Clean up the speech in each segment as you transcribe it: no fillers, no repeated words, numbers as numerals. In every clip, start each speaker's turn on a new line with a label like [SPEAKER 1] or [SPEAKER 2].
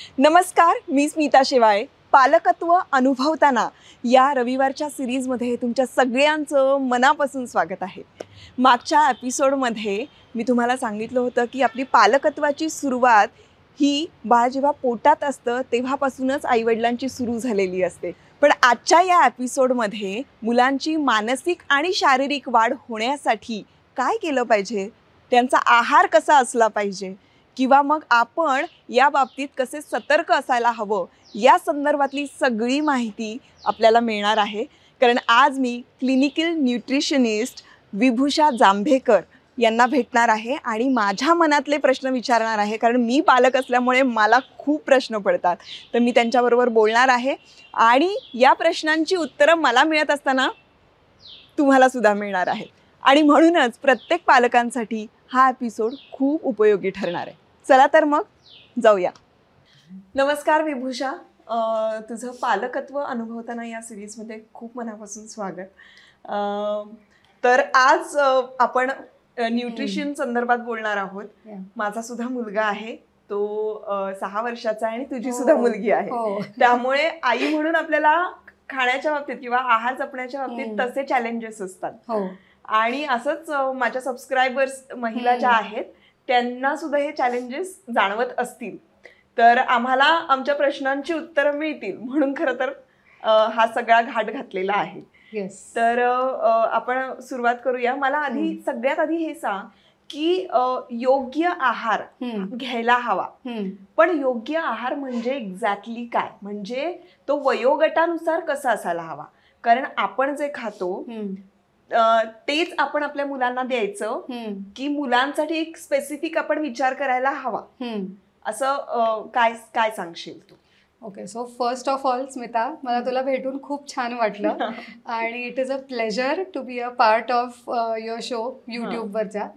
[SPEAKER 1] नमस्कार, मी स्मिता शेवाळे. पालकत्व अनुभवताना या रविवारच्या सिरीजमध्ये तुमच्या सगळ्यांचं मनापासून स्वागत आहे. मागच्या एपिसोडमध्ये मी तुम्हाला सांगितलं होतं की आपली पालकत्वाची सुरुवात ही बाळ जेव्हा पोटात असतं तेव्हापासूनच आईवडिलांची सुरू झालेली असते. पण आजच्या या एपिसोडमध्ये मुलांची मानसिक आणि शारीरिक वाढ होण्यासाठी काय केलं पाहिजे, त्यांचा आहार कसा असला पाहिजे किंवा मग आपण या बाबतीत कसे सतर्क असायला हवं या संदर्भातली सगळी माहिती आपल्याला मिळणार आहे. कारण आज मी क्लिनिकल न्यूट्रिशनिस्ट विभूषा जांभेकर यांना भेटणार आहे आणि माझ्या मनातले प्रश्न विचारणार आहे. कारण मी पालक असल्यामुळे मला खूप प्रश्न पडतात, तर मी त्यांच्याबरोबर बोलणार आहे आणि या प्रश्नांची उत्तरं मला मिळत असताना तुम्हाला सुद्धा मिळणार आहे. आणि म्हणूनच प्रत्येक पालकांसाठी हा एपिसोड खूप उपयोगी ठरणार आहे. चला तर मग जाऊया. नमस्कार विभूषा, तुझं पालकत्व अनुभवताना या सिरीजमध्ये खूप मनापासून स्वागत. तर आज आपण न्यूट्रिशन संदर्भात बोलणार आहोत. माझा सुद्धा मुलगा आहे, तो 6 वर्षाचा आहे आणि तुझी सुद्धा मुलगी आहे. त्यामुळे आई म्हणून आपल्याला खाण्याच्या बाबतीत किंवा आहार जपण्याच्या बाबतीत तसे चॅलेंजेस असतात. आणि असंच माझ्या सबस्क्रायबर्स महिला ज्या आहेत त्यांना सुद्धा हे चॅलेंजेस जाणवत असतील, तर आम्हाला आमच्या प्रश्नांची उत्तरं मिळतील म्हणून खरं तर हा सगळा घाट घातलेला आहे. तर आपण सुरुवात करूया. मला सगळ्यात आधी हे सांग की योग्य आहार घ्यायला हवा, पण योग्य आहार म्हणजे एक्झॅक्टली काय, म्हणजे तो वयोगटानुसार कसा असायला हवा. कारण आपण जे खातो तेच आपण आपल्या मुलांना द्यायचं की मुलांसाठी एक स्पेसिफिक आपण विचार करायला हवा, असं काय सांगशील तू?
[SPEAKER 2] Okay, so first of all Smita, मला तुला भेटून खूप छान वाटलं आणि it is a pleasure to be a part of your show यूट्यूबवरच्या.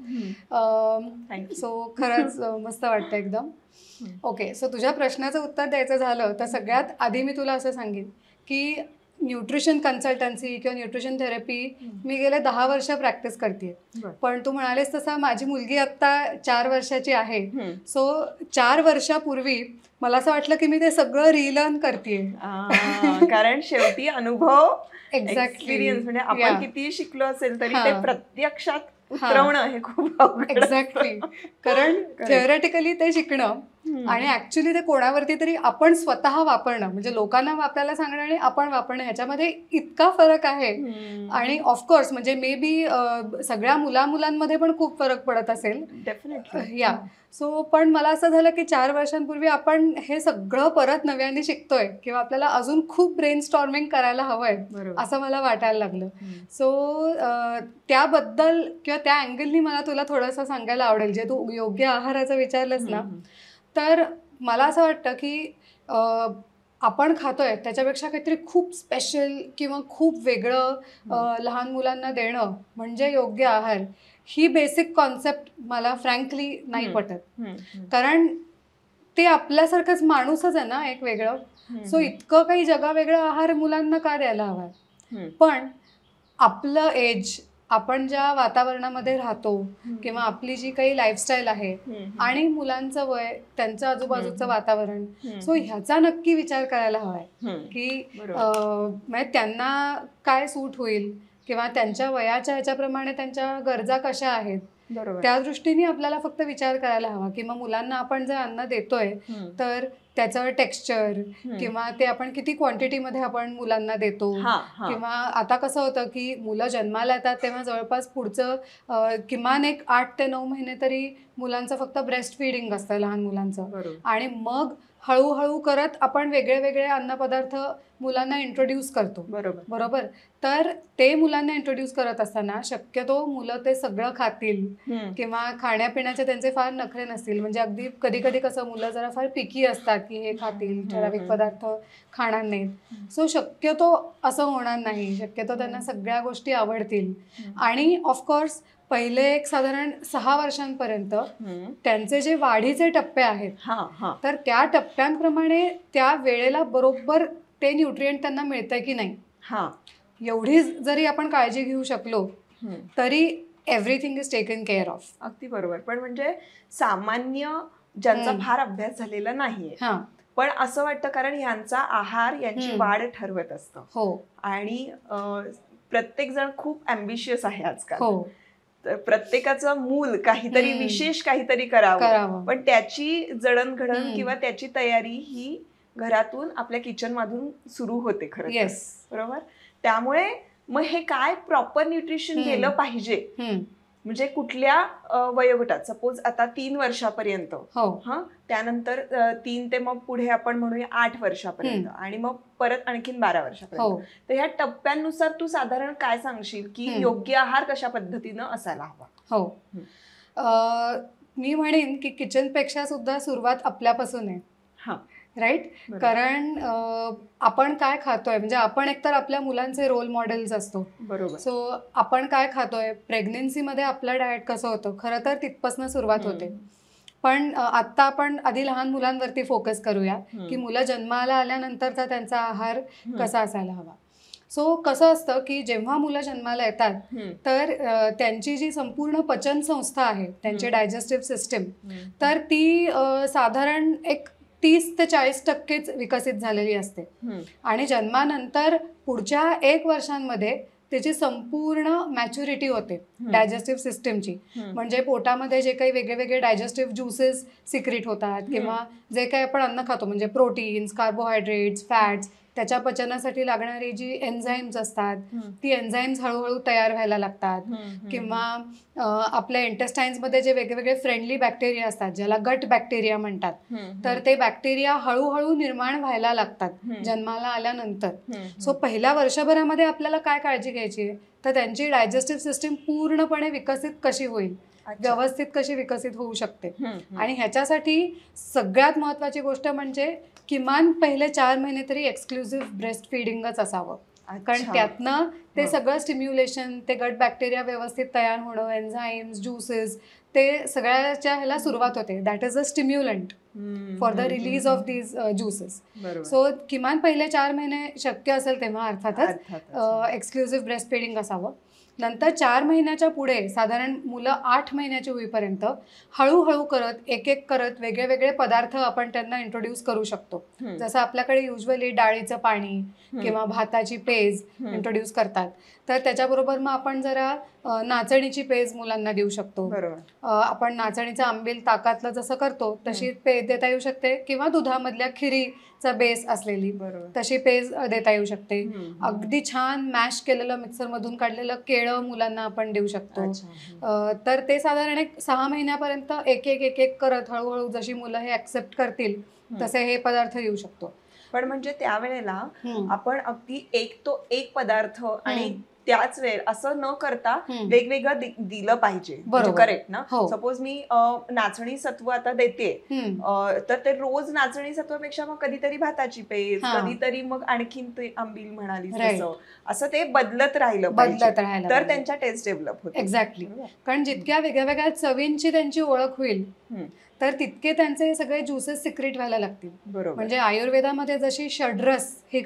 [SPEAKER 2] सो खरंच मस्त वाटतं एकदम. ओके, सो तुझ्या प्रश्नाचं उत्तर द्यायचं झालं तर सगळ्यात आधी मी तुला असं सांगेन की न्यूट्रिशन कन्सल्टन्सी किंवा न्यूट्रिशन थेरपी मी गेले 10 वर्ष प्रॅक्टिस करते. पण तू म्हणालेस तसं माझी मुलगी आत्ता 4 वर्षाची आहे. सो 4 वर्षापूर्वी मला असं वाटलं की मी ते सगळं रिलर्न करते.
[SPEAKER 1] कारण शेवटी अनुभव,
[SPEAKER 2] एक्झॅक्टली,
[SPEAKER 1] म्हणजे आपण किती शिकलो असेल तरी ते प्रत्यक्षात उतरवणं हे खूप अवघड.
[SPEAKER 2] एक्झॅक्टली, कारण थिअरेटिकली ते शिकणं आणि ऍक्च्युली ते कोणावरती तरी आपण स्वतः वापरणं, म्हणजे लोकांना वापरायला सांगणं आणि आपण वापरणं, ह्याच्यामध्ये इतका फरक आहे. आणि ऑफकोर्स म्हणजे मे बी सगळ्या मुलांमध्ये पण खूप फरक पडत असेल डेफिनेटली. या सो पण मला असं झालं की 4 वर्षांपूर्वी आपण हे सगळं परत नव्याने शिकतोय किंवा आपल्याला अजून खूप ब्रेन स्टॉर्मिंग करायला हवंय असं मला वाटायला लागलं. सो त्याबद्दल किंवा त्या अँगलनी मला तुला थोडंसं सांगायला आवडेल. जे तू योग्य आहाराचं विचारलंस ना, तर मला असं वाटतं की आपण खातोय त्याच्यापेक्षा काहीतरी खूप स्पेशल किंवा खूप वेगळं लहान मुलांना देणं म्हणजे योग्य आहार. ही बेसिक कॉन्सेप्ट मला फ्रँकली नाही पटत. कारण ते आपल्यासारखंच माणूसच आहे ना, एक वेगळं. सो इतकं काही जगावेगळं आहार मुलांना का द्यायला हवा. पण आपलं एज, आपण ज्या वातावरणामध्ये राहतो किंवा आपली जी काही लाईफस्टाईल आहे आणि मुलांचं वय, त्यांचं आजूबाजूचं वातावरण, सो ह्याचा नक्की विचार करायला हवाय की म्हणजे त्यांना काय सूट होईल किंवा त्यांच्या वयाच्या ह्याच्याप्रमाणे त्यांच्या गरजा कशा आहेत, त्या दृष्टीने आपल्याला फक्त विचार करायला हवा. किंवा मुलांना आपण जे अन्न देतोय तर त्याचं टेक्स्चर किंवा ते आपण किती क्वांटिटीमध्ये आपण मुलांना देतो. किंवा आता कसं होतं की मुलं जन्माला येतात तेव्हा जवळपास पुढचं किमान एक 8 ते 9 महिने तरी मुलांचं फक्त ब्रेस्ट फीडिंग असतं लहान मुलांचं. आणि मग हळूहळू करत आपण वेगळे वेगळे अन्नपदार्थ मुलांना इंट्रोड्यूस करतो. बरोबर. तर ते मुलांना इंट्रोड्यूस करत असताना शक्यतो मुलं ते सगळं खातील किंवा खाण्यापिण्याचे त्यांचे फार नखरे नसतील. म्हणजे अगदी कधी कधी कसं मुलं जरा फार पिकी असतात की हे खातील, ठराविक पदार्थ खाणार नाहीत. सो शक्यतो असं होणार नाही. शक्यतो त्यांना सगळ्या गोष्टी आवडतील. आणि ऑफकोर्स पहिले एक साधारण 6 वर्षांपर्यंत त्यांचे जे वाढीचे टप्पे आहेत तर त्या टप्प्यांप्रमाणे त्या वेळेला बरोबर ते न्यूट्रिएंट त्यांना मिळतंय की नाही, एवढी जरी आपण काळजी घेऊ शकलो तरी everything is taken care of.
[SPEAKER 1] अगदी बरोबर. पण म्हणजे सामान्य ज्यांचा फार अभ्यास झालेला नाहीये पण असं वाटतं कारण ह्यांचा आहार यांची वाढ ठरवत असतं.
[SPEAKER 2] हो.
[SPEAKER 1] आणि प्रत्येक जण खूप ॲम्बिशियस आहे आजकाल.
[SPEAKER 2] हो.
[SPEAKER 1] तर प्रत्येकाचं मूल काहीतरी विशेष काहीतरी करावं, पण त्याची जडणघडण किंवा त्याची तयारी ही घरातून आपल्या किचन मधून सुरू होते खरं तर. बरोबर. त्यामुळे मग हे काय प्रॉपर न्यूट्रिशन गेलं पाहिजे, म्हणजे कुठल्या वयोगटात, सपोज आता 3 वर्षापर्यंत, त्यानंतर 3 ते मग पुढे आपण म्हणूया 8 वर्षापर्यंत, आणि मग परत आणखीन 12 वर्षापर्यंत. तर ह्या टप्प्यांनुसार तू साधारण काय सांगशील की योग्य आहार कशा पद्धतीनं असायला हवा?
[SPEAKER 2] हो, मी म्हणेन की किचन पेक्षा सुद्धा सुरुवात आपल्यापासून आहे. राईट. कारण आपण काय खातोय, म्हणजे आपण एकतर आपल्या मुलांचे रोल मॉडेल्स असतो.
[SPEAKER 1] बरोबर.
[SPEAKER 2] सो आपण काय खातोय, प्रेग्नेन्सीमध्ये आपलं डाएट कसं होतं, खरं तर तिथपासून सुरुवात होते. पण आत्ता आपण आधी लहान मुलांवरती फोकस करूया की मुलं जन्माला आल्यानंतरचा त्यांचा आहार कसा असायला हवा. सो कसं असतं की जेव्हा मुलं जन्माला येतात तर त्यांची जी संपूर्ण पचन संस्था आहे, त्यांची डायजेस्टिव्ह सिस्टीम, तर ती साधारण एक 30 ते 40% विकसित झालेली असते. आणि जन्मानंतर पुढच्या 1 वर्षांमध्ये त्याची संपूर्ण मॅच्युरिटी होते डायजेस्टिव्ह सिस्टीमची. म्हणजे पोटामध्ये जे काही वेगळे वेगळे डायजेस्टिव्ह ज्युसेस सिक्रीट होतात किंवा जे काही आपण अन्न खातो, म्हणजे प्रोटीन्स, कार्बोहायड्रेट्स, फॅट्स, त्याच्या पचनासाठी लागणारी जी एन्झाईम्स असतात ती एन्झाईम्स हळूहळू तयार व्हायला लागतात. किंवा आपल्या इंटेस्टाईन्समध्ये जे वेगवेगळे फ्रेंडली बॅक्टेरिया असतात, ज्याला गट बॅक्टेरिया म्हणतात, तर ते बॅक्टेरिया हळूहळू निर्माण व्हायला लागतात जन्माला आल्यानंतर. सो पहिल्या वर्षभरामध्ये आपल्याला काय काळजी घ्यायची आहे, तर त्यांची डायजेस्टिव्ह सिस्टीम पूर्णपणे विकसित कशी होईल, व्यवस्थित कशी विकसित होऊ शकते. आणि ह्याच्यासाठी सगळ्यात महत्त्वाची गोष्ट म्हणजे किमान पहिले 4 महिने तरी एक्सक्लुझिव्ह ब्रेस्ट फीडिंगच असावं. कारण त्यातनं ते सगळं स्टिम्युलेशन, ते गट बॅक्टेरिया व्यवस्थित तयार होणं, एन्झाईम्स, ज्युसेस, ते सगळ्याच्या ह्याला सुरुवात होते. That is a stimulant for the release of these juices. So किमान पहिले 4 महिने शक्य असेल तेव्हा अर्थातच एक्सक्लुझिव्ह ब्रेस्ट फीडिंग असावं. नंतर 4 महिन्याच्या पुढे साधारण मुलं 8 महिन्याची होईपर्यंत हळूहळू करत एक एक करत वेगळे वेगळे पदार्थ आपण त्यांना इंट्रोड्यूस करू शकतो. जसं आपल्याकडे युजली डाळीचं पाणी किंवा भाताची पेज इंट्रोड्यूस करतात, तर त्याच्याबरोबर मग आपण जरा नाचणीची पेज मुलांना देऊ शकतो. आपण नाचणीचं आंबील ताकातलं जसं करतो तशी पेज देता येऊ शकते, किंवा दुधामधल्या खिरीचा बेस असलेली तशी पेज देता येऊ शकते. अगदी छान मॅश केलेलं मिक्सरमधून काढलेलं केळं मुलांना आपण देऊ शकतो. तर ते साधारण एक 6 महिन्यापर्यंत एक एक एक एक करत हळूहळू जशी मुलं हे ऍक्सेप्ट करतील तसे हे पदार्थ देऊ शकतो.
[SPEAKER 1] पण म्हणजे त्यावेळेला आपण अगदी एक पदार्थ आणि त्याच वेळ असं न करता वेगवेगळं दिलं पाहिजे. करेक्ट ना? सपोज मी नाचणी सत्व आता देते, तर ते रोज नाचणी सत्वापेक्षा मग कधीतरी भाताची पेज, कधीतरी मग आणखीन ते आंबील म्हणाली तसं, असं ते बदलत राहिलं पाहिजे, तर त्यांच्या टेस्ट डेव्हलप होते.
[SPEAKER 2] एक्झॅक्टली. कारण जितक्या वेगळ्या वेगळ्या चवींची त्यांची ओळख होईल तर तितके त्यांचे सगळे ज्युसेस सिक्रेट व्हायला लागतील. म्हणजे आयुर्वेदामध्ये जशी षड्रस ही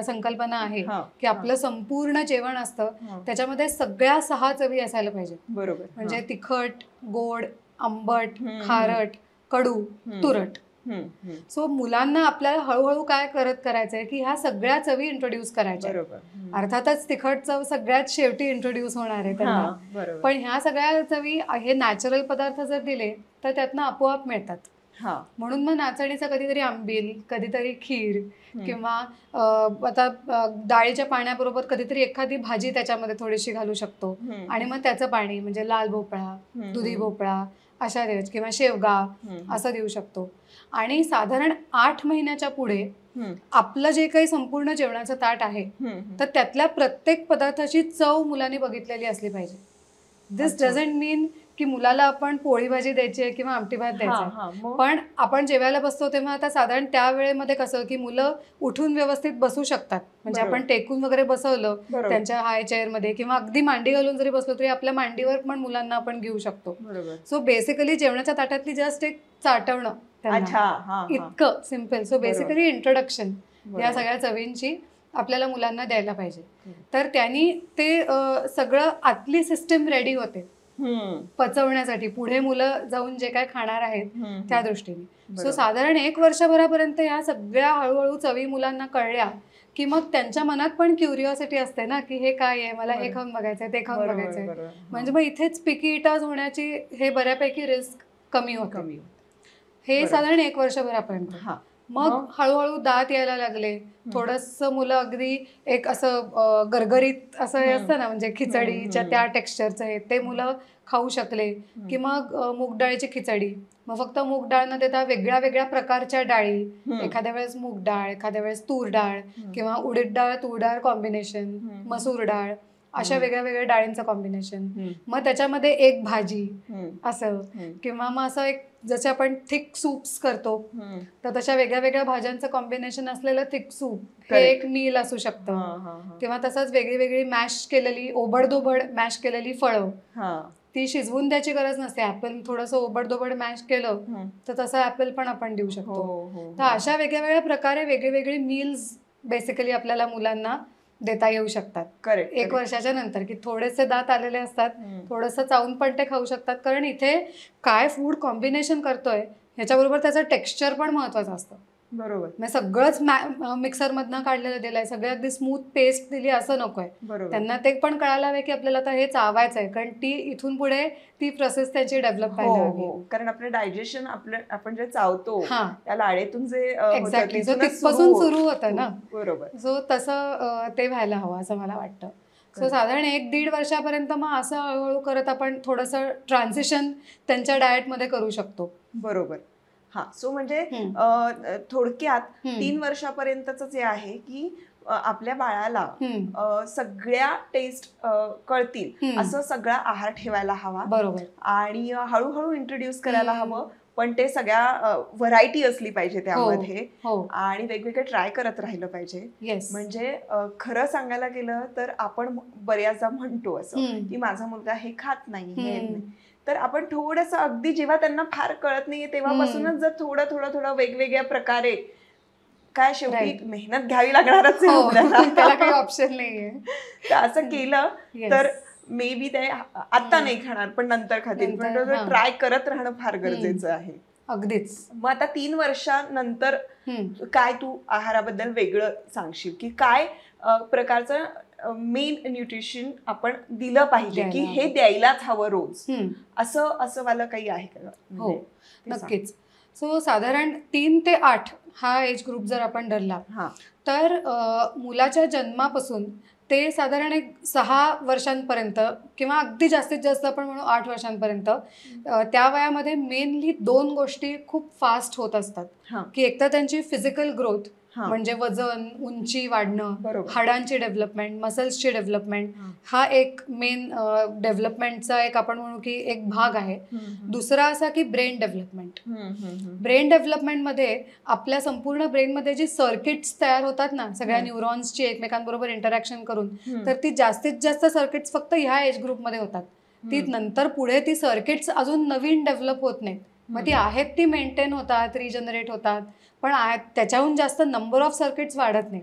[SPEAKER 2] संकल्पना आहे की आपलं संपूर्ण जेवण असतं त्याच्यामध्ये सगळ्या 6 चवी असायला पाहिजे. म्हणजे तिखट, गोड, आंबट, खारट, कडू, तुरट. सो मुलांना आपल्याला हळूहळू काय करायचंय की ह्या सगळ्या चवी इंट्रोड्यूस करायच्या. अर्थातच तिखट चव सगळ्यात शेवटी इंट्रोड्यूस होणार आहे त्यांना, पण ह्या सगळ्या चवी हे नॅचरल पदार्थ जर दिले तर त्यातनं आपोआप मिळतात. म्हणून मग नाचणीचं कधीतरी आंबील, कधीतरी खीर, किंवा आता डाळीच्या पाण्याबरोबर कधीतरी एखादी भाजी त्याच्यामध्ये थोडीशी घालू शकतो, आणि मग त्याचं पाणी म्हणजे लाल भोपळा, दुधी भोपळा अशा द्यायचे, किंवा शेवगा असं देऊ शकतो. आणि साधारण 8 महिन्याच्या पुढे आपलं जे काही संपूर्ण जेवणाचं ताट आहे तर त्यातल्या प्रत्येक पदार्थाची चव मुलांनी बघितलेली असली पाहिजे. दिस डझंट मीन की मुलाला आपण पोळी भाजी द्यायची आहे किंवा आमटी भात द्यायचा, पण आपण जेवायला बसतो तेव्हा आता साधारण त्या वेळेमध्ये कसं की मुलं उठून व्यवस्थित बसू शकतात. म्हणजे आपण टेकून वगैरे बसवलं त्यांच्या हाय चेअरमध्ये, किंवा अगदी मांडी घालून जरी बसलो तरी आपल्या मांडीवर पण मुलांना आपण घेऊ शकतो. सो बेसिकली जेवणाच्या ताटातली जस्ट एक चाटवणं इतकं सिम्पल. सो बेसिकली इंट्रोडक्शन या सगळ्या चवींची आपल्याला मुलांना द्यायला पाहिजे. तर त्यांनी ते सगळं आतली सिस्टीम रेडी होते. पचवण्यासाठी, पुढे मुलं जाऊन जे काय खाणार आहेत त्या दृष्टीने. सो
[SPEAKER 1] बरोबर.
[SPEAKER 2] साधारण 1 वर्षभरापर्यंत ह्या सगळ्या हळूहळू चवी मुलांना कळल्या की मग त्यांच्या मनात पण क्युरिओसिटी असते ना, की हे काय आहे, मला हे
[SPEAKER 1] बरोबर.
[SPEAKER 2] खाऊन बघायचंय, ते खाऊन
[SPEAKER 1] बरोबर,
[SPEAKER 2] बघायचंय.
[SPEAKER 1] बरोबर.
[SPEAKER 2] म्हणजे मग इथेच पिकी इटर्स होण्याची हे बऱ्यापैकी रिस्क कमी होते.
[SPEAKER 1] कमी होते.
[SPEAKER 2] हे
[SPEAKER 1] बरोबर.
[SPEAKER 2] साधारण 1 वर्षभरापर्यंत.
[SPEAKER 1] हा.
[SPEAKER 2] मग हळूहळू दात यायला लागले, थोडंसं मुलं अगदी एक असं गरगरीत असं हे असतं ना, म्हणजे खिचडीच्या त्या टेक्स्चरचं आहे ते मुलं खाऊ शकले. की मग मूग डाळीची खिचडी, मग फक्त मूग डाळ न देता वेगळ्या वेगळ्या प्रकारच्या डाळी, एखाद्या वेळेस मूग डाळ, एखाद्या वेळेस तूर डाळ, किंवा उडीद डाळ तूर डाळ कॉम्बिनेशन, मसूर डाळ, अशा वेगळ्या वेगळ्या डाळींचं कॉम्बिनेशन, मग त्याच्यामध्ये एक भाजी असं, किंवा मग असं एक जसे आपण थिक सूप्स करतो तर तशा वेगळ्या वेगळ्या भाज्यांचं कॉम्बिनेशन असलेलं थिक सूप हे एक मील असू शकतं. किंवा तसंच वेगळी वेगळी मॅश केलेली, ओबडधोबड मॅश केलेली फळं, ती शिजवून द्यायची गरज नसते. ऍपल थोडंसं ओबडधोबड मॅश केलं तर तसं ऍपल पण आपण देऊ शकतो. तर अशा वेगळ्या वेगळ्या प्रकारे वेगळे वेगळे मील्स बेसिकली आपल्याला मुलांना देता येऊ शकतात. 1 वर्षाच्या नंतर, की थोडेसे दात आलेले असतात, थोडंसं चावून पण ते खाऊ शकतात. कारण इथे काय फूड कॉम्बिनेशन करतोय ह्याच्याबरोबर त्याचं टेक्स्चर पण महत्वाचं असतं.
[SPEAKER 1] बरोबर.
[SPEAKER 2] म्हणजे सगळंच मिक्सरमधनं काढलेलं दिलंय, सगळं अगदी स्मूथ पेस्ट दिली असं नकोय. त्यांना ते पण कळायला हवं की आपल्याला आता हे चावायचं आहे, कारण ती इथून पुढे ती प्रोसेस त्यांची डेव्हलप व्हायला हवी.
[SPEAKER 1] कारण आपलं डायजेशन आपण जे चावतो त्या लाळेतून जे
[SPEAKER 2] एक्झॅक्टली जो तिथपासून सुरू होतं ना.
[SPEAKER 1] बरोबर.
[SPEAKER 2] सो तसं ते व्हायला हवं असं मला वाटतं. सो साधारण 1-1.5 वर्षापर्यंत मग असं हळूहळू करत आपण थोडंसं ट्रान्झिशन त्यांच्या डाएटमध्ये करू शकतो.
[SPEAKER 1] बरोबर. हा. सो म्हणजे थोडक्यात 3 वर्षापर्यंतच जे आहे की आपल्या बाळाला सगळ्या टेस्ट कळतील असं सगळा आहार ठेवायला हवा.
[SPEAKER 2] बरोबर.
[SPEAKER 1] आणि हळूहळू इंट्रोड्यूस करायला हवं, पण ते सगळ्या व्हरायटी असली पाहिजे त्यामध्ये, आणि वेगवेगळे ट्राय करत राहिलं पाहिजे. म्हणजे खरं सांगायला गेलं तर आपण बऱ्याचदा म्हणतो असं की माझा मुलगा हे खात नाही, तर आपण थोडंसं अगदी जेव्हा त्यांना फार कळत नाहीये तेव्हापासूनच जर थोडं थोडं थोडं वेगवेगळ्या प्रकारे, काय शेवटी मेहनत घ्यावी लागणारच आहे आपल्याला,
[SPEAKER 2] त्याला काही ऑप्शन नाहीये,
[SPEAKER 1] तर असं केलं तर मे बी ते आता नाही खाणार पण नंतर खातील, पण ट्राय करत राहणं फार गरजेचं आहे.
[SPEAKER 2] अगदीच.
[SPEAKER 1] मग आता 3 वर्षानंतर काय तू आहाराबद्दल वेगळं सांगशील, की काय प्रकारचं मेन न्यूट्रिशन आपण दिलं पाहिजे, की हे द्यायलाच हवं रोज, असं वाला काही आहे का?
[SPEAKER 2] हो, नक्कीच. सो साधारण 3 ते 8 हा एज ग्रुप जर आपण धरला तर मुलाच्या जन्मापासून ते साधारण एक 6 वर्षांपर्यंत किंवा अगदी जास्तीत जास्त आपण म्हणू 8 वर्षांपर्यंत, त्या वयामध्ये मेनली 2 गोष्टी खूप फास्ट होत असतात. की एक तर त्यांची फिजिकल ग्रोथ, म्हणजे वजन, उंची वाढणं, हाडांची डेव्हलपमेंट, मसल्सची डेव्हलपमेंट, हा एक मेन डेव्हलपमेंटचा एक आपण म्हणू की एक भाग आहे. दुसरा असा की ब्रेन डेव्हलपमेंट. ब्रेन डेव्हलपमेंटमध्ये आपल्या संपूर्ण ब्रेनमध्ये जी सर्किट्स तयार होतात ना, सगळ्या न्यूरॉन्सची एकमेकांबरोबर इंटरॅक्शन करून, तर ती जास्तीत जास्त सर्किट्स फक्त ह्या एज ग्रुपमध्ये होतात. ती नंतर पुढे ती सर्किट्स अजून नवीन डेव्हलप होत नाहीत. मग ती आहेत ती मेंटेन होतात, रिजनरेट होतात, पण त्याच्याहून जास्त नंबर ऑफ सर्किट्स वाढत नाही.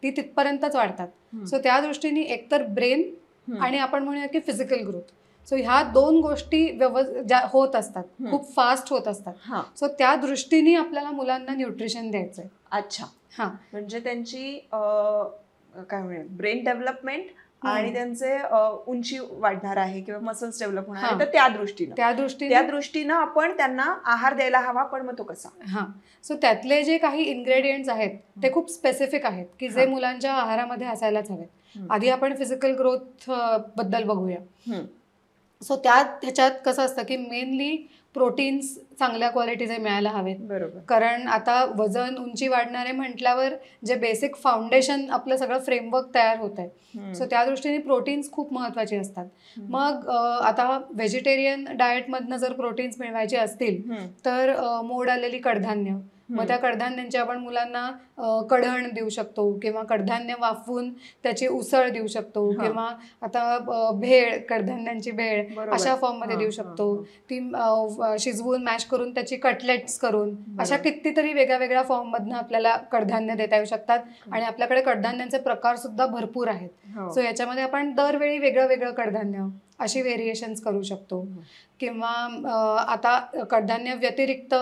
[SPEAKER 2] ती तिथपर्यंतच वाढतात. सो त्या दृष्टीने एकतर ब्रेन आणि आपण म्हणूया की फिजिकल ग्रोथ, सो ह्या 2 गोष्टी होत असतात, खूप फास्ट होत असतात. सो त्या दृष्टीने आपल्याला मुलांना न्यूट्रिशन द्यायचंय.
[SPEAKER 1] अच्छा. म्हणजे त्यांची काय म्हणूया ब्रेन डेव्हलपमेंट आणि त्यांचे उंची वाढणार आहे किंवा मसल्स डेव्हलप होणार आहे, तर त्या दृष्टीनं आपण त्यांना आहार द्यायला हवा. पण मग तो कसा?
[SPEAKER 2] सो त्यातले जे काही इन्ग्रेडियंट्स आहेत ते खूप स्पेसिफिक आहेत की जे मुलांच्या आहारामध्ये असायलाच हवेत. आधी आपण फिजिकल ग्रोथ बद्दल बघूया. सो ह्याच्यात कसं असतं की मेनली प्रोटीन्स चांगल्या क्वालिटीचे मिळायला हवेत. कारण आता वजन, उंची वाढणारे म्हटल्यावर जे बेसिक फाउंडेशन आपलं सगळं फ्रेमवर्क तयार होत आहे. सो त्या दृष्टीने प्रोटीन्स खूप महत्वाचे असतात. मग आता व्हेजिटेरियन डाएटमधनं जर प्रोटीन्स मिळवायचे असतील तर मोड आलेली कडधान्य, मग त्या कडधान्यांची आपण मुलांना कढण देऊ शकतो किंवा कडधान्य वाफवून त्याची उसळ देऊ शकतो, किंवा आता भेळ, कडधान्यांची भेळ अशा फॉर्ममध्ये देऊ शकतो. ती शिजवून मॅश करून त्याची कटलेट्स करून, अशा कितीतरी वेगळ्या वेगळ्या फॉर्ममधनं आपल्याला कडधान्य देता येऊ शकतात. आणि आपल्याकडे कडधान्यांचे प्रकार सुद्धा भरपूर आहेत. सो याच्यामध्ये आपण दरवेळी वेगळं वेगळं कडधान्य अशी व्हेरिएशन्स करू शकतो. किंवा आता कडधान्य व्यतिरिक्त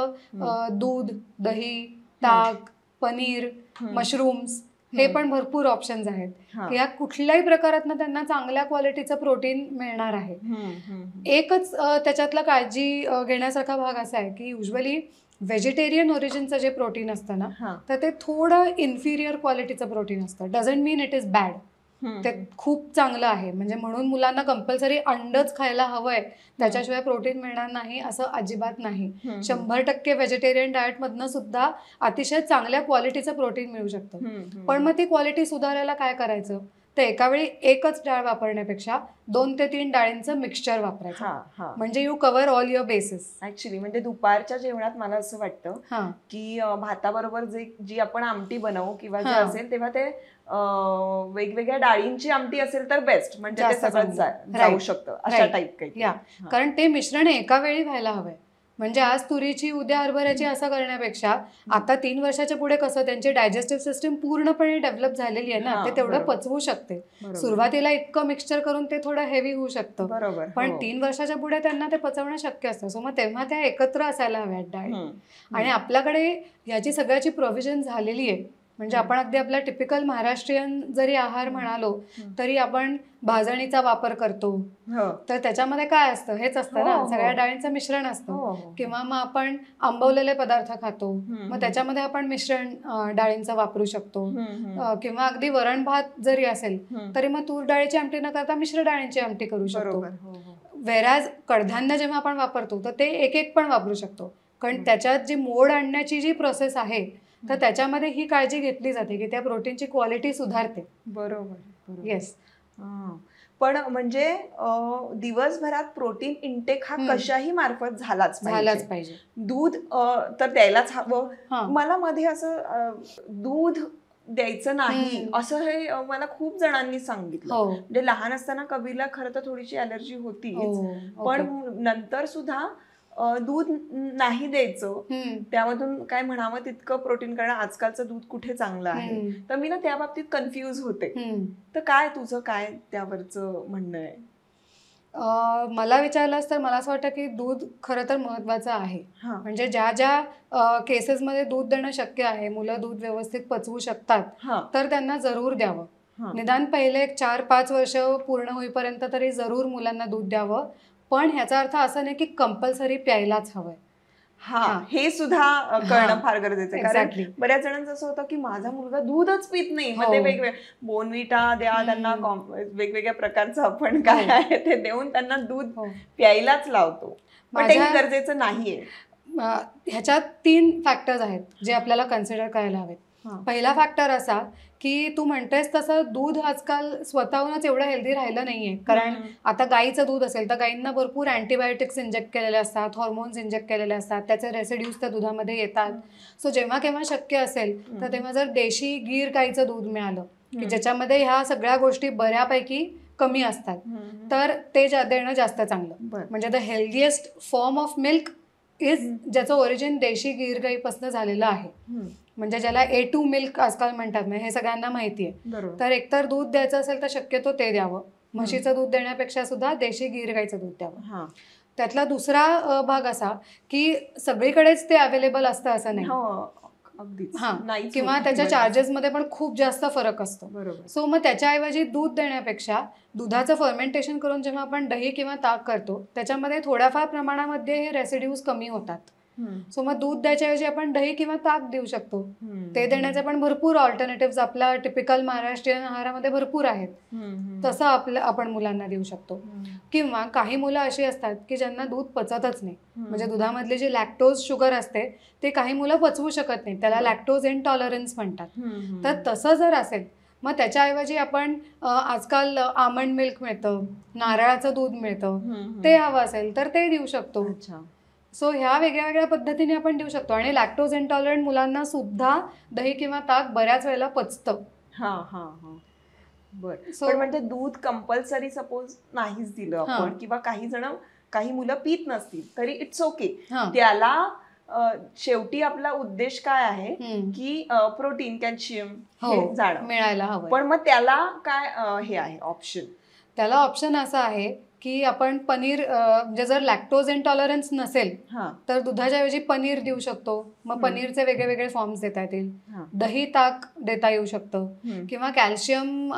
[SPEAKER 2] दूध, दही, ताक, पनीर, मशरूम्स हे पण भरपूर ऑप्शन्स आहेत की या कुठल्याही प्रकारातनं त्यांना चांगल्या क्वालिटीचं प्रोटीन मिळणार आहे. एकच त्याच्यातला काळजी घेण्यासारखा भाग असा आहे की युजली व्हेजिटेरियन ओरिजिनचं जे प्रोटीन असतं ना तर ते थोडं इन्फिरियर क्वालिटीचं प्रोटीन असतं. Doesn't mean it is bad, ते खूप चांगलं आहे. म्हणजे म्हणून मुलांना कंपल्सरी अंडच खायला हवंय त्याच्याशिवाय प्रोटीन मिळणार नाही असं अजिबात नाही. 100% व्हेजिटेरियन डाएटमधनं सुद्धा अतिशय चांगल्या क्वालिटीचं प्रोटीन मिळू शकतं. पण मग ती क्वालिटी सुधारायला काय करायचं तर एका वेळी एकच डाळ वापरण्यापेक्षा 2 ते 3 डाळींचं मिक्सचर वापरायचं. म्हणजे you cover all your basis.
[SPEAKER 1] Actually म्हणजे दुपारच्या जेवणात मला असं वाटतं की भाताबरोबर जी आपण आमटी बनवू किंवा जे असेल तेव्हा ते वेगवेगळ्या डाळींची आमटी असेल तर बेस्ट, म्हणजे ते सगळं जाऊ शकतं अशा टाईप काही.
[SPEAKER 2] कारण ते मिश्रण एका वेळी व्हायला हवंय. म्हणजे आज तुरीची उद्या हरभऱ्याची असं करण्यापेक्षा आता 3 वर्षाच्या पुढे कसं त्यांची डायजेस्टिव्ह सिस्टीम पूर्णपणे डेव्हलप झालेली आहे ना, ते तेवढं पचवू शकते. सुरुवातीला इतकं मिक्सचर करून ते थोडं हेवी होऊ शकतं, पण 3 वर्षाच्या पुढे त्यांना ते पचवणं शक्य असतं. सो मग तेव्हा त्या एकत्र असायला हव्यात डाळी. आणि आपल्याकडे याची सगळ्याची प्रोव्हिजन झालेली आहे. म्हणजे आपण अगदी आपला टिपिकल महाराष्ट्रीयन जरी आहार म्हणालो तरी आपण भाजणीचा वापर करतो. तर त्याच्यामध्ये काय असतं, हेच असतं ना, सगळ्या डाळींचं मिश्रण असतं. किंवा मग आपण आंबवलेले पदार्थ खातो, मग त्याच्यामध्ये आपण मिश्रण डाळींचं वापरू शकतो. किंवा अगदी वरण भात जरी असेल तरी मग तूर डाळीची आमटी न करता मिश्र डाळींची आमटी करू शकतो. व्हेराज कडधान्य जेव्हा आपण वापरतो तर ते एक पण वापरू शकतो, कारण त्याच्यात जी मोड आणण्याची जी प्रोसेस आहे तर त्याच्यामध्ये ही काळजी घेतली जाते की त्या प्रोटीनची क्वालिटी सुधारते.
[SPEAKER 1] बरोबर.
[SPEAKER 2] येस.
[SPEAKER 1] पण म्हणजे दिवसभरात प्रोटीन इंटेक हा कशाही मार्फत झालाच पाहिजे. दूध तर द्यायलाच हवं. मला मध्ये असं दूध द्यायचं नाही असं हे मला खूप जणांनी सांगितलं. म्हणजे लहान असताना कबीरला खरं तर थोडीशी अलर्जी होती, पण नंतर सुद्धा दूध नाही द्यायचं, त्यामधून काय म्हणावं तितकं प्रोटीन, कारण आजकालचं दूध कुठे चांगलं आहे. तर मी ना त्या बाबतीत कन्फ्यूज होते. तर काय तुझं काय त्यावरचं म्हणणं आहे?
[SPEAKER 2] मला विचारलंस तर मला असं वाटतं की दूध खरं तर महत्वाचं आहे. म्हणजे ज्या ज्या केसेसमध्ये दूध देणं शक्य आहे, मुलं दूध व्यवस्थित पचवू शकतात तर त्यांना जरूर द्यावं. निदान पहिले 4-5 वर्ष पूर्ण होईपर्यंत तरी जरूर मुलांना दूध द्यावं. पण ह्याचा अर्थ असं नाही की कंपल्सरी प्यायलाच हवंय.
[SPEAKER 1] हे सुद्धा कळणं फार गरजेचं आहे. कारण बऱ्याच जणांचं असं होतं की माझा मुलगा दूधच पित नाही, मग ते वेगवेगळे बोनविटा द्या त्यांना, वेगवेगळ्या प्रकारचं आपण काय आहे ते देऊन त्यांना दूध प्यायलाच लावतो, पण ते गरजेचं नाहीये.
[SPEAKER 2] ह्याच्यात 3 फॅक्टर्स आहेत जे आपल्याला कन्सिडर करायला हवेत. पहिला फॅक्टर असा की तू म्हणतेस तसं दूध आजकाल स्वतःहूनच एवढं हेल्दी राहिलं नाहीये. कारण आता गाईचं दूध असेल तर गाईंना भरपूर अँटीबायोटिक्स इंजेक्ट केलेले असतात, हॉर्मोन्स इंजेक्ट केलेले असतात, त्याचे रेसिड्यूज त्या दुधामध्ये येतात. सो जेव्हा केव्हा शक्य असेल तर तेव्हा जर देशी गीर गाईचं दूध मिळालं की ज्याच्यामध्ये ह्या सगळ्या गोष्टी बऱ्यापैकी कमी असतात तर ते देणं जास्त चांगलं. म्हणजे the healthiest form of milk is ज्याचं ओरिजिन देशी गीर गाईपासून झालेलं आहे. म्हणजे ज्याला A2 मिल्क आजकाल म्हणतात, हे सगळ्यांना माहिती आहे. तर एकतर दूध द्यायचं असेल तर शक्यतो ते द्यावं. म्हशीचं दूध देण्यापेक्षा सुद्धा देशी गीर गाईचं दूध द्यावं. त्यातला दुसरा भाग असा की सगळीकडेच ते अवेलेबल असतं असं नाही, किंवा त्याच्या चार्जेस मध्ये पण खूप जास्त फरक असतो. सो मग त्याच्याऐवजी दूध देण्यापेक्षा दुधाचं फर्मेंटेशन करून जेव्हा आपण दही किंवा ताक करतो त्याच्यामध्ये थोड्याफार प्रमाणामध्ये हे रेसिड्यूज कमी होतात. सो मग दूध द्यायच्याऐवजी आपण दही किंवा ताक देऊ शकतो. ते देण्याचे पण भरपूर ऑल्टरनेटिव्ह आपल्या टिपिकल महाराष्ट्रीयन आहारामध्ये भरपूर आहेत. तसं आपण मुलांना देऊ शकतो. किंवा काही मुलं अशी असतात की ज्यांना दूध पचतच नाही, म्हणजे दुधामधली जी लॅक्टोज शुगर असते ते काही मुलं पचवू शकत नाही, त्याला लॅक्टोज इंटॉलरन्स म्हणतात. तर तसं जर असेल मग त्याच्याऐवजी आपण आजकाल आमंड मिल्क मिळतं, नारळाचं दूध मिळतं, ते हवं असेल तर ते देऊ शकतो. सो ह्या वेगळ्या वेगळ्या पद्धतीने आपण देऊ शकतो. आणि लॅक्टोज इंटॉलरंट मुलांना सुद्धा दही किंवा ताक बऱ्याच वेळेला पचतं.
[SPEAKER 1] बरं. म्हणजे दूध कंपल्सरी सपोज नाहीच दिलं आपण, किंवा काही मुलं पित नसतील तरी इट्स ओके, त्याला शेवटी आपला उद्देश काय आहे की प्रोटीन, कॅल्शियम
[SPEAKER 2] मिळायला हवं.
[SPEAKER 1] पण मग त्याला काय हे आहे ऑप्शन?
[SPEAKER 2] त्याला ऑप्शन असा आहे की आपण पनीर म्हणजे जर लॅक्टोज इंटॉलरन्स नसेल
[SPEAKER 1] हा
[SPEAKER 2] तर दुधाच्या ऐवजी पनीर देऊ शकतो. मग पनीरचे वेगळे वेगळे फॉर्म्स देता येतील.
[SPEAKER 1] हा
[SPEAKER 2] दही ताक देता येऊ शकतं.
[SPEAKER 1] हम्म.
[SPEAKER 2] किंवा कॅल्शियम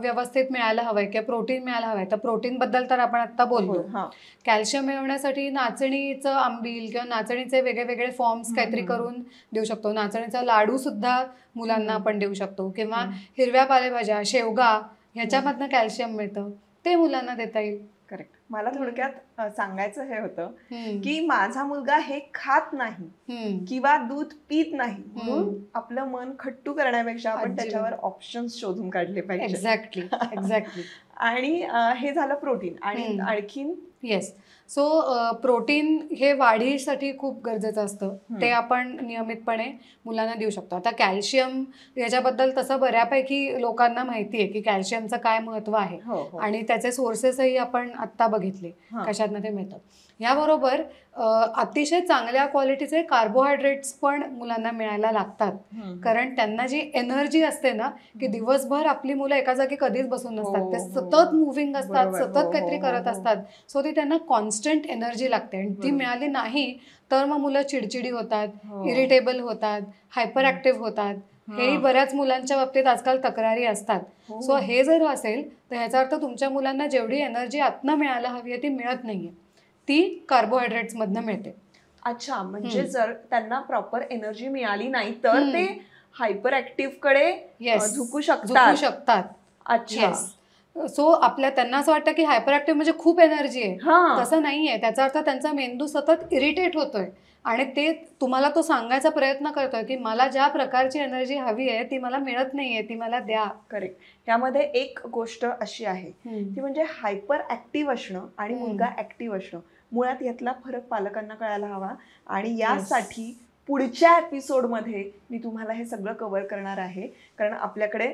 [SPEAKER 2] व्यवस्थित मिळायला हवंय किंवा प्रोटीन मिळायला हवंय तर प्रोटीन बद्दल तर आपण आता बोललो.
[SPEAKER 1] हा
[SPEAKER 2] कॅल्शियम मिळवण्यासाठी नाचणीचं आंबील किंवा नाचणीचे वेगळे वेगळे फॉर्म्स काहीतरी करून देऊ शकतो. नाचणीचा लाडू सुद्धा मुलांना आपण देऊ शकतो. किंवा हिरव्या पालेभाज्या, शेवगा ह्याच्यामधनं कॅल्शियम मिळतं, ते मुलांना देता येईल.
[SPEAKER 1] करेक्ट. मला थोडक्यात सांगायचं हे होतं
[SPEAKER 2] हम्म.
[SPEAKER 1] की माझा मुलगा हे खात नाही
[SPEAKER 2] हम्म.
[SPEAKER 1] किंवा दूध पीत नाही म्हणून आपलं मन खट्टू करण्यापेक्षा आपण
[SPEAKER 2] अजिबात.
[SPEAKER 1] त्याच्यावर ऑप्शन्स शोधून काढले पाहिजे.
[SPEAKER 2] Exactly exactly.
[SPEAKER 1] आणि हे झालं प्रोटीन. आणि आणखीन
[SPEAKER 2] येस. सो प्रोटीन हे वाढीसाठी खूप गरजेचं असतं. ते आपण नियमितपणे मुलांना देऊ शकतो. आता कॅल्शियम याच्याबद्दल तसं बऱ्यापैकी लोकांना माहिती आहे की कॅल्शियमचं काय महत्त्व आहे.
[SPEAKER 1] हो हो
[SPEAKER 2] आणि त्याचे सोर्सेसही आपण आत्ता बघितले
[SPEAKER 1] हा.
[SPEAKER 2] कशातनं ते मिळतात. याबरोबर अतिशय चांगल्या क्वालिटीचे कार्बोहायड्रेट्स पण मुलांना मिळायला लागतात. कारण त्यांना जी एनर्जी असते ना की दिवसभर आपली मुलं एका जागी कधीच बसून नसतात. ते सतत मुव्हिंग असतात,
[SPEAKER 1] बरोबर.
[SPEAKER 2] सतत
[SPEAKER 1] हो,
[SPEAKER 2] काहीतरी
[SPEAKER 1] हो,
[SPEAKER 2] करत
[SPEAKER 1] हो.
[SPEAKER 2] असतात. सो ती त्यांना कॉन्स्टंट एनर्जी लागते आणि ती
[SPEAKER 1] बरोबर.
[SPEAKER 2] मिळाली नाही तर मग मुलं चिडचिडी होतात,
[SPEAKER 1] हो.
[SPEAKER 2] इरिटेबल होतात, हायपर ऍक्टिव्ह होतात. हेही बऱ्याच मुलांच्या बाबतीत आजकाल तक्रारी असतात.
[SPEAKER 1] हो.
[SPEAKER 2] सो हे जर असेल तर ह्याचा अर्थ तुमच्या मुलांना जेवढी एनर्जी आतनं मिळायला हवी आहे ती मिळत नाहीये. ती कार्बोहायड्रेट्स मधनं मिळते.
[SPEAKER 1] अच्छा. म्हणजे जर त्यांना प्रॉपर एनर्जी मिळाली नाही तर ते हायपर ऍक्टिव्ह कडे झुकू शकतात. अच्छा.
[SPEAKER 2] सो आपल्या त्यांना असं वाटतं की हायपर ऍक्टिव्ह म्हणजे खूप एनर्जी आहे.
[SPEAKER 1] हा
[SPEAKER 2] तसं नाहीये. त्याचा अर्थ त्यांचा मेंदू सतत इरिटेट होतोय आणि ते तुम्हाला तो सांगायचा प्रयत्न करतोय की मला ज्या प्रकारची एनर्जी हवी आहे ती मला मिळत नाहीये, ती मला द्या.
[SPEAKER 1] करेक्ट. यामध्ये एक गोष्ट अशी आहे ती म्हणजे हायपर ऍक्टिव्ह असणं आणि मुलगा ऍक्टिव्ह असणं. मुळात यातला फरक पालकांना कळायला हवा. आणि यासाठी पुढच्या एपिसोडमध्ये मी तुम्हाला हे सगळं कव्हर करणार आहे. कारण आपल्याकडे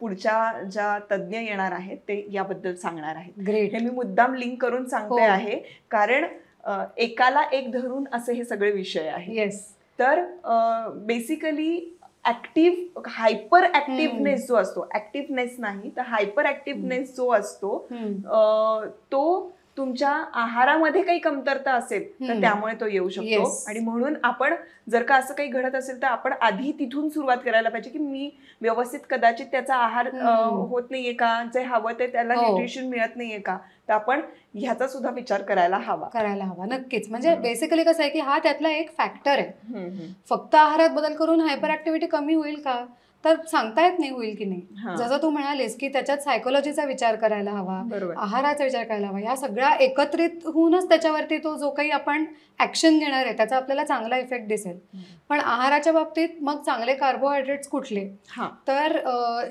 [SPEAKER 1] पुढच्या ज्या तज्ज्ञ येणार आहेत ते याबद्दल सांगणार आहेत.
[SPEAKER 2] ग्रेट.
[SPEAKER 1] हे मी मुद्दाम लिंक करून सांगते आहे कारण एकाला एक धरून असे हे सगळे विषय आहेत.
[SPEAKER 2] येस.
[SPEAKER 1] तर बेसिकली ऍक्टिव्ह हायपर ऍक्टिव्हनेस जो असतो, ऍक्टिव्हनेस नाही तर हायपर ऍक्टिव्हनेस जो असतो तो तुमच्या आहारामध्ये काही कमतरता असेल तर त्यामुळे तो येऊ शकतो. आणि म्हणून आपण जर का असं काही घडत असेल तर आपण आधी तिथून सुरुवात करायला पाहिजे की मी व्यवस्थित कदाचित त्याचा आहार होत नाहीये का, जे हवं ते त्याला न्यूट्रिशन मिळत नाहीये का, तर आपण ह्याचा सुद्धा विचार करायला हवा.
[SPEAKER 2] नक्कीच. म्हणजे बेसिकली कसं आहे की हा त्यातला एक फॅक्टर आहे. फक्त आहारात बदल करून हायपर ऍक्टिव्हिटी कमी होईल का तर सांगता येत नाही होईल की नाही. जसं तू म्हणालीस की त्याच्यात सायकोलॉजीचा विचार करायला हवा, आहाराचा विचार करायला हवा. या सगळ्या एकत्रित होऊनच त्याच्यावरती तो जो काही आपण ऍक्शन घेणार आहे त्याचा आपल्याला चांगला इफेक्ट दिसेल. पण आहाराच्या बाबतीत मग चांगले कार्बोहायड्रेट्स कुठले तर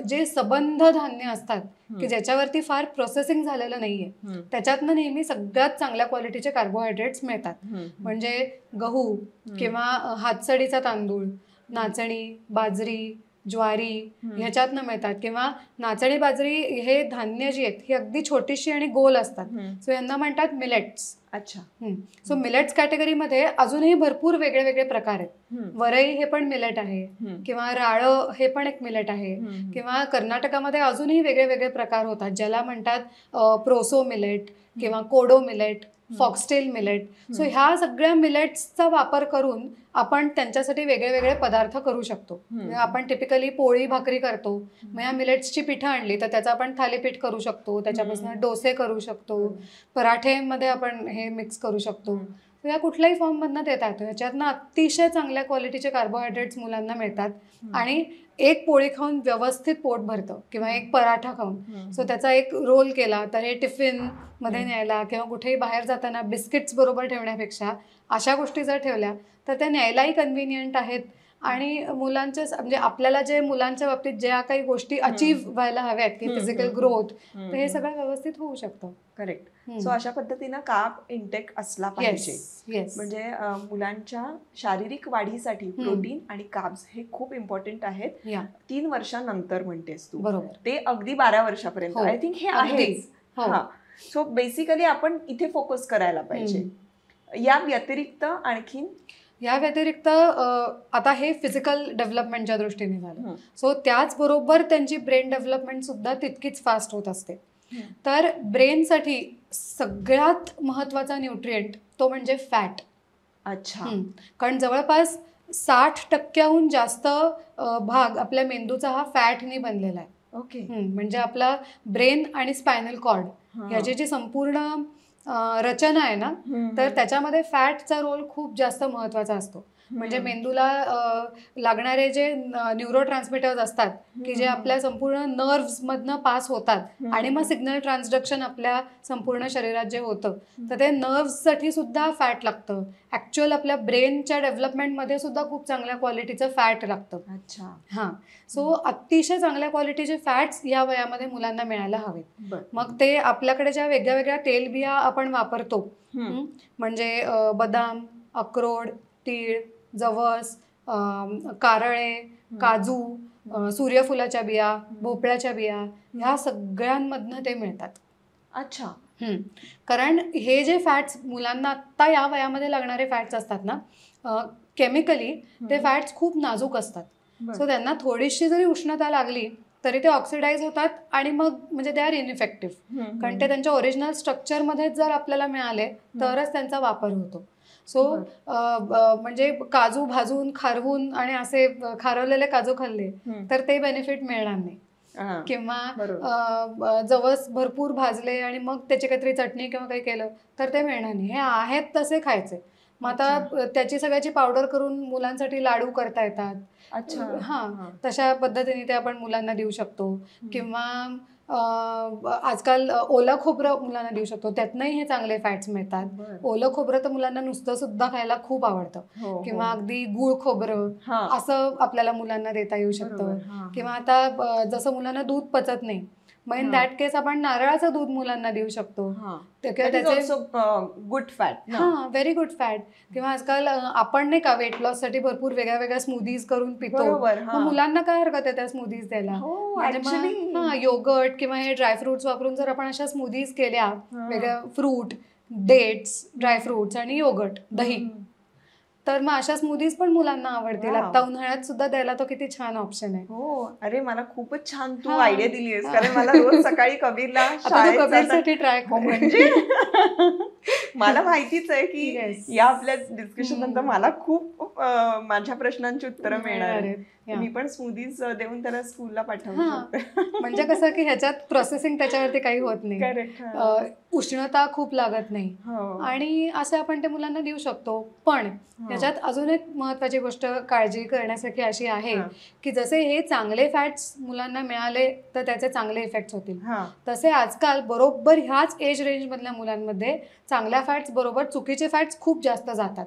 [SPEAKER 2] जे सबंध धान्य असतात की ज्याच्यावरती फार प्रोसेसिंग झालेलं नाहीये त्याच्यातनं नेहमी सगळ्यात चांगल्या क्वालिटीचे कार्बोहायड्रेट्स मिळतात. म्हणजे गहू किंवा हातसडीचा तांदूळ, नाचणी, बाजरी, ज्वारी ह्याच्यातनं मिळतात. किंवा नाचणी, बाजरी हे धान्य जी आहेत ही अगदी छोटीशी आणि गोल असतात. सो यांना म्हणतात मिलेट्स.
[SPEAKER 1] अच्छा.
[SPEAKER 2] सो मिलेट्स कॅटेगरीमध्ये अजूनही भरपूर वेगळे वेगळे प्रकार आहेत. वरई हे पण मिलेट आहे किंवा राळं हे पण एक मिलेट आहे. किंवा कर्नाटकामध्ये अजूनही वेगळे वेगळे प्रकार होतात ज्याला म्हणतात प्रोसो मिलेट किंवा कोडो मिलेट, फॉक्सटेल मिलेट. सो ह्या सगळ्या मिलेट्सचा वापर करून आपण त्यांच्यासाठी वेगळे वेगळे पदार्थ करू शकतो. आपण टिपिकली पोळी भाकरी करतो, मग ह्या मिलेट्सची पिठं आणली तर त्याचं आपण थालीपीठ करू शकतो, त्याच्यापासून डोसे करू शकतो, पराठेमध्ये आपण हे मिक्स करू शकतो. या कुठल्याही फॉर्ममधनं देता येतो. ह्याच्यातनं अतिशय चांगल्या क्वालिटीचे कार्बोहायड्रेट्स मुलांना मिळतात आणि एक पोळी खाऊन व्यवस्थित पोट भरतं किंवा एक पराठा खाऊन. सो त्याचा एक रोल केला तर हे टिफिन मध्ये न्यायला किंवा कुठेही बाहेर जाताना बिस्किट्स बरोबर ठेवण्यापेक्षा अशा गोष्टी जर ठेवल्या तर त्या न्यायलाही कन्व्हिनियंट आहेत. आणि मुलांच्या म्हणजे आपल्याला जे मुलांच्या बाबतीत ज्या काही गोष्टी अचीव्ह व्हायला हव्यात की फिजिकल ग्रोथ तर हे सगळं व्यवस्थित होऊ शकतं.
[SPEAKER 1] करेक्ट. सो अशा पद्धतीनं कार्ब इंटेक असला पाहिजे. म्हणजे मुलांच्या शारीरिक वाढीसाठी प्रोटीन आणि कार्ब्स हे खूप इम्पॉर्टंट आहेत. 3 वर्षानंतर म्हणतेस तू,
[SPEAKER 2] बरोबर.
[SPEAKER 1] ते अगदी 12 वर्षापर्यंत आय थिंक हे आहेच. सो बेसिकली आपण इथे फोकस करायला पाहिजे. या व्यतिरिक्त
[SPEAKER 2] आता हे फिजिकल डेव्हलपमेंटच्या दृष्टीने झालं. सो त्याचबरोबर त्यांची ब्रेन डेव्हलपमेंट सुद्धा तितकीच फास्ट होत असते. तर ब्रेनसाठी सगळ्यात महत्त्वाचा न्यूट्रिएंट तो म्हणजे फॅट.
[SPEAKER 1] अच्छा.
[SPEAKER 2] कारण जवळपास 60% जास्त भाग आपल्या मेंदूचा हा फॅटनी बनलेला आहे.
[SPEAKER 1] ओके.
[SPEAKER 2] म्हणजे आपला ब्रेन आणि स्पायनल कॉर्ड ह्याची जी संपूर्ण रचना आहे ना, तर त्याच्यामध्ये फॅटचा रोल खूप जास्त महत्त्वाचा असतो. म्हणजे मेंदूला लागणारे जे न्यूरो ट्रान्समिटर्स असतात की जे आपल्या संपूर्ण नर्व्समधनं पास होतात आणि मग सिग्नल ट्रान्सडक्शन आपल्या संपूर्ण शरीरात जे होतं, तर ते नर्व्ससाठी सुद्धा फॅट लागतं. ॲक्च्युअल आपल्या ब्रेनच्या डेव्हलपमेंटमध्ये सुद्धा खूप चांगल्या क्वालिटीचं फॅट लागतं.
[SPEAKER 1] अच्छा.
[SPEAKER 2] हां, सो अतिशय चांगल्या क्वालिटीचे फॅट्स या वयामध्ये मुलांना मिळायला हवेत. मग ते आपल्याकडे ज्या वेगळ्या वेगळ्या तेलबिया आपण वापरतो, म्हणजे बदाम, अक्रोड, तीळ, जवस, कारळे, काजू, सूर्यफुलाच्या बिया, भोपळ्याच्या बिया, ह्या सगळ्यांमधनं ते मिळतात.
[SPEAKER 1] अच्छा.
[SPEAKER 2] कारण हे जे फॅट्स मुलांना आत्ता या वयामध्ये लागणारे फॅट्स असतात ना, केमिकली ते फॅट्स खूप नाजूक असतात. सो त्यांना थोडीशी जरी उष्णता लागली तरी ते ऑक्सिडाईज होतात आणि मग म्हणजे दे आर इनइफेक्टिव्ह. कारण ते त्यांच्या ओरिजिनल स्ट्रक्चरमध्येच जर आपल्याला मिळाले तरच त्यांचा वापर होतो. सो म्हणजे काजू भाजून खारवून आणि असे खारवलेले काजू खाल्ले तर ते बेनिफिट मिळणार नाही. किंवा जवस भरपूर भाजले आणि मग त्याची काहीतरी चटणी किंवा काही केलं तर ते मिळणार नाही. हे आहेत तसे खायचे. मग आता त्याची सगळ्याची पावडर करून मुलांसाठी लाडू करता येतात.
[SPEAKER 1] अच्छा.
[SPEAKER 2] हां, तशा पद्धतीने ते आपण मुलांना देऊ शकतो. किंवा आजकाल ओलं खोबरं मुलांना देऊ शकतो, त्यातनंही हे चांगले फॅट्स मिळतात. ओलं खोबरं तर मुलांना नुसतं सुद्धा खायला खूप आवडतं. किंवा अगदी गूळ खोबरं असं आपल्याला मुलांना देता येऊ शकतं. किंवा आता जसं मुलांना दूध पचत नाही, मग इन दॅट केस आपण नारळाचं दूध मुलांना देऊ शकतो.
[SPEAKER 1] Good fat.
[SPEAKER 2] हां, व्हेरी गुड फॅट. किंवा आजकाल आपण नाही का वेट लॉससाठी भरपूर वेगळ्या वेगळ्या स्मूदीज करून पितो. मग मुलांना काय हरकत आहे त्या स्मूदीज द्यायला. म्हणजे मग योगर्ट किंवा हे ड्रायफ्रुट्स वापरून जर आपण अशा स्मूदीज केल्या, वेगळ्या फ्रूट, डेट्स, ड्रायफ्रुट्स आणि योगर्ट, दही, तर मग अशा स्मूदीज पण मुलांना आवडतील. आता उन्हाळ्यात सुद्धा द्यायला तो किती छान ऑप्शन आहे.
[SPEAKER 1] हो, अरे मला खूपच छान तू आयडिया दिली आहेस. कारण मला रोज सकाळी कबीरला
[SPEAKER 2] कबीरसाठी ट्राय
[SPEAKER 1] म्हणजे मला माहितीच आहे की या आपल्या डिस्कशन नंतर मला खूप माझ्या प्रश्नांची उत्तरं मिळणार आहेत. मी पण स्मूदीज देऊन त्याला स्कूलला पाठवू शकते.
[SPEAKER 2] म्हणजे कसं की ह्याच्यात प्रोसेसिंग त्याच्यावरती काही होत नाही, उष्णता खूप लागत नाही आणि असं आपण ते मुलांना देऊ शकतो. पण ह्याच्यात अजून एक महत्वाची गोष्ट काळजी करण्यासाठी अशी आहे की जसे हे चांगले फॅट्स मुलांना मिळाले तर त्याचे चांगले इफेक्ट्स होतील, तसे आजकाल बरोबर ह्याच एज रेंज मधल्या मुलांमध्ये चांगल्या फॅट्स बरोबर चुकीचे फॅट्स खूप जास्त जातात.